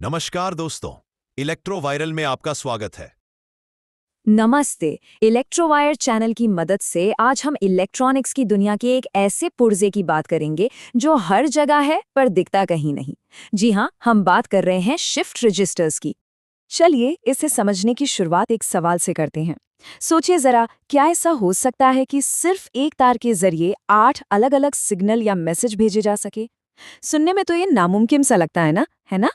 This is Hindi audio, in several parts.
नमस्कार दोस्तों, इलेक्ट्रोवायरल में आपका स्वागत है। नमस्ते। इलेक्ट्रोवायर चैनल की मदद से आज हम इलेक्ट्रॉनिक्स की दुनिया के एक ऐसे पुर्जे की बात करेंगे जो हर जगह है पर दिखता कहीं नहीं। जी हाँ, हम बात कर रहे हैं शिफ्ट रजिस्टर्स की। चलिए इसे समझने की शुरुआत एक सवाल से करते हैं। सोचिए जरा, क्या ऐसा हो सकता है कि सिर्फ एक तार के जरिए 8 अलग-अलग सिग्नल या मैसेज भेजे जा सके? सुनने में तो ये नामुमकिन सा लगता है ना?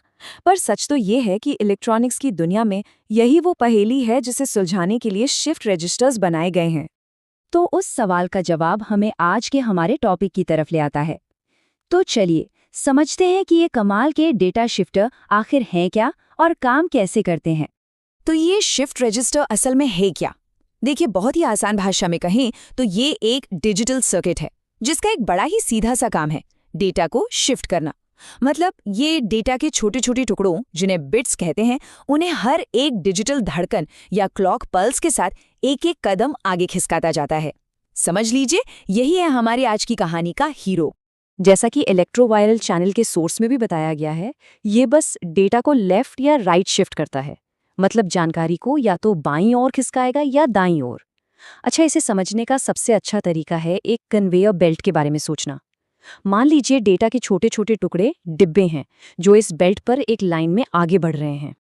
पर सच तो ये है कि इलेक्ट्रॉनिक्स की दुनिया में यही वो पहेली है जिसे सुलझाने के लिए शिफ्ट रजिस्टर्स बनाए गए हैं। तो उस सवाल का जवाब हमें आज के हमारे टॉपिक की तरफ ले आता है। तो चलिए समझते हैं कि ये कमाल के डेटा शिफ्टर आखिर हैं क्या और काम कैसे करते हैं। तो ये शिफ्ट रजिस्टर असल में है क्या? देखिए, बहुत ही आसान भाषा में कहें तो ये एक डिजिटल सर्किट है जिसका एक बड़ा ही सीधा सा काम है, डेटा को शिफ्ट करना। मतलब ये डेटा के छोटे छोटे टुकड़ों, जिन्हें बिट्स कहते हैं, उन्हें हर एक डिजिटल धड़कन या क्लॉक पल्स के साथ एक एक कदम आगे खिसकाता जाता है। समझ लीजिए, यही है हमारी आज की कहानी का हीरो। जैसा कि इलेक्ट्रोवायरल चैनल के सोर्स में भी बताया गया है, ये बस डेटा को लेफ्ट या राइट शिफ्ट करता है। मतलब जानकारी को या तो बाईं ओर खिसकाएगा या दाईं ओर। अच्छा, इसे समझने का सबसे अच्छा तरीका है एक कन्वेयर बेल्ट के बारे में सोचना। मान लीजिए डेटा के छोटे छोटे टुकड़े डिब्बे हैं जो इस बेल्ट पर एक लाइन में आगे बढ़ रहे हैं।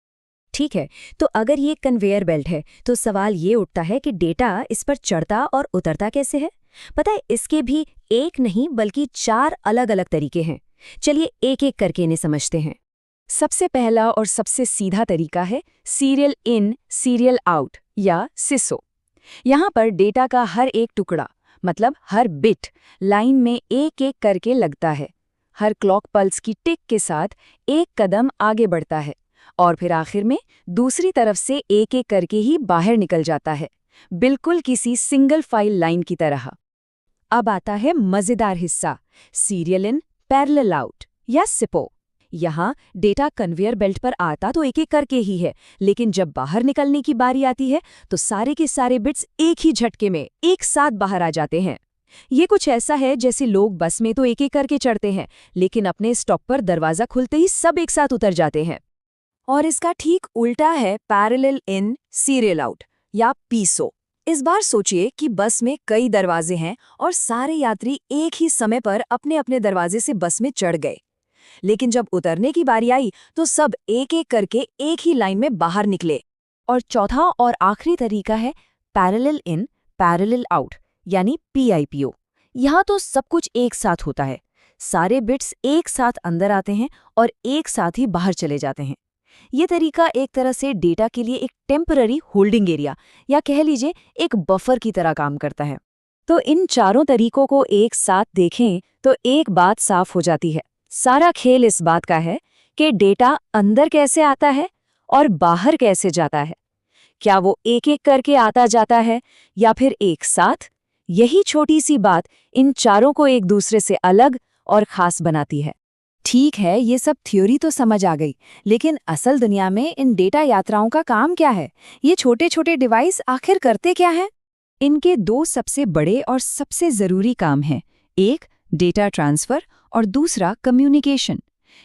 ठीक है, तो अगर ये कन्वेयर बेल्ट है तो सवाल ये उठता है कि डेटा इस पर चढ़ता और उतरता कैसे है। पता है, इसके भी एक नहीं बल्कि 4 अलग अलग तरीके हैं। चलिए एक एक करके इन्हें समझते हैं। सबसे पहला और सबसे सीधा तरीका है सीरियल इन सीरियल आउट या सिसो। यहाँ पर डेटा का हर एक टुकड़ा, मतलब हर बिट, लाइन में एक एक करके लगता है। हर क्लॉक पल्स की टिक के साथ एक कदम आगे बढ़ता है और फिर आखिर में दूसरी तरफ से एक एक करके ही बाहर निकल जाता है, बिल्कुल किसी सिंगल फाइल लाइन की तरह। अब आता है मजेदार हिस्सा, सीरियल इन पैरेलल आउट या सिपो। यहाँ डेटा कन्वेयर बेल्ट पर आता तो एक एक करके ही है, लेकिन जब बाहर निकलने की बारी आती है तो सारे के सारे बिट्स एक ही झटके में एक साथ बाहर आ जाते हैं। ये कुछ ऐसा है जैसे लोग बस में तो एक एक करके चढ़ते हैं, लेकिन अपने स्टॉप पर दरवाजा खुलते ही सब एक साथ उतर जाते हैं। और इसका ठीक उल्टा है पैरेलल इन सीरियल आउट या पीसो। इस बार सोचिए कि बस में कई दरवाजे हैं और सारे यात्री एक ही समय पर अपने अपने दरवाजे से बस में चढ़ गए, लेकिन जब उतरने की बारी आई तो सब एक एक करके एक ही लाइन में बाहर निकले। और चौथा और आखिरी तरीका है पैरेलल इन पैरेलल आउट यानी पीआईपीओ। यहाँ तो सब कुछ एक साथ होता है, सारे बिट्स एक साथ अंदर आते हैं और एक साथ ही बाहर चले जाते हैं। ये तरीका एक तरह से डेटा के लिए एक टेम्पररी होल्डिंग एरिया या कह लीजिए एक बफर की तरह काम करता है। तो इन चारों तरीकों को एक साथ देखें तो एक बात साफ हो जाती है, सारा खेल इस बात का है कि डेटा अंदर कैसे आता है और बाहर कैसे जाता है। क्या वो एक एक करके आता जाता है या फिर एक साथ? यही छोटी सी बात इन चारों को एक दूसरे से अलग और खास बनाती है। ठीक है, ये सब थ्योरी तो समझ आ गई, लेकिन असल दुनिया में इन डेटा यात्राओं का काम क्या है? ये छोटे छोटे डिवाइस आखिर करते क्या हैं? इनके 2 सबसे बड़े और सबसे जरूरी काम हैं, एक डेटा ट्रांसफर और दूसरा कम्युनिकेशन।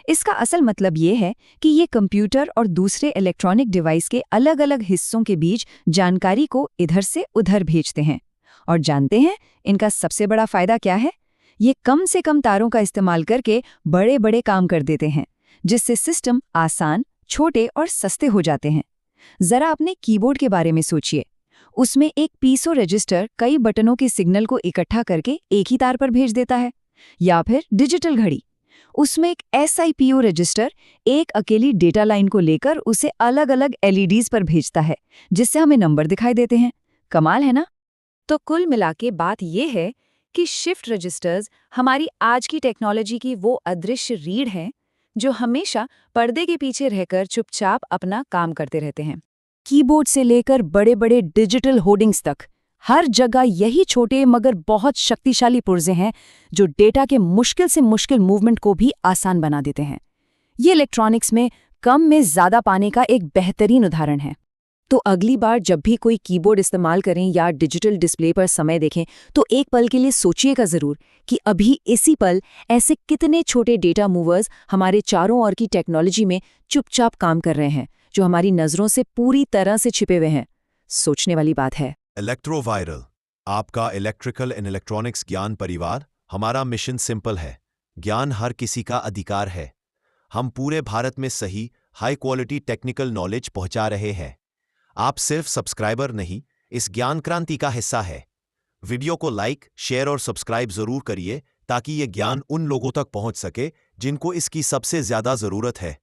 इसका असल मतलब ये है कि ये कंप्यूटर और दूसरे इलेक्ट्रॉनिक डिवाइस के अलग अलग हिस्सों के बीच जानकारी को इधर से उधर भेजते हैं। और जानते हैं इनका सबसे बड़ा फायदा क्या है? ये कम से कम तारों का इस्तेमाल करके बड़े बड़े काम कर देते हैं, जिससे सिस्टम आसान, छोटे और सस्ते हो जाते हैं। जरा अपने कीबोर्ड के बारे में सोचिए। उसमें एक पीसो रजिस्टर कई बटनों के सिग्नल को इकट्ठा करके एक ही तार पर भेज देता है। या फिर डिजिटल घड़ी, उसमें एक एसआईपीओ रजिस्टर एक अकेली डेटा लाइन को लेकर उसे अलग अलग एलईडीज पर भेजता है, जिससे हमें नंबर दिखाई देते हैं। कमाल है ना? तो कुल मिलाके बात यह है कि शिफ्ट रजिस्टर्स हमारी आज की टेक्नोलॉजी की वो अदृश्य रीढ़ हैं जो हमेशा पर्दे के पीछे रहकर चुपचाप अपना काम करते रहते हैं। कीबोर्ड से लेकर बड़े बड़े डिजिटल होर्डिंग्स तक हर जगह यही छोटे मगर बहुत शक्तिशाली पुर्जे हैं जो डेटा के मुश्किल से मुश्किल मूवमेंट को भी आसान बना देते हैं। ये इलेक्ट्रॉनिक्स में कम में ज्यादा पाने का एक बेहतरीन उदाहरण है। तो अगली बार जब भी कोई कीबोर्ड इस्तेमाल करें या डिजिटल डिस्प्ले पर समय देखें तो एक पल के लिए सोचिएगा ज़रूर कि अभी इसी पल ऐसे कितने छोटे डेटा मूवर्स हमारे चारों ओर की टेक्नोलॉजी में चुपचाप काम कर रहे हैं, जो हमारी नज़रों से पूरी तरह से छिपे हुए हैं। सोचने वाली बात है। इलेक्ट्रोवायरल, आपका इलेक्ट्रिकल एंड इलेक्ट्रॉनिक्स ज्ञान परिवार। हमारा मिशन सिंपल है, ज्ञान हर किसी का अधिकार है। हम पूरे भारत में सही, हाई क्वालिटी टेक्निकल नॉलेज पहुंचा रहे हैं। आप सिर्फ सब्सक्राइबर नहीं, इस ज्ञान क्रांति का हिस्सा है। वीडियो को लाइक, शेयर और सब्सक्राइब जरूर करिए ताकि ये ज्ञान उन लोगों तक पहुंच सके जिनको इसकी सबसे ज्यादा जरूरत है।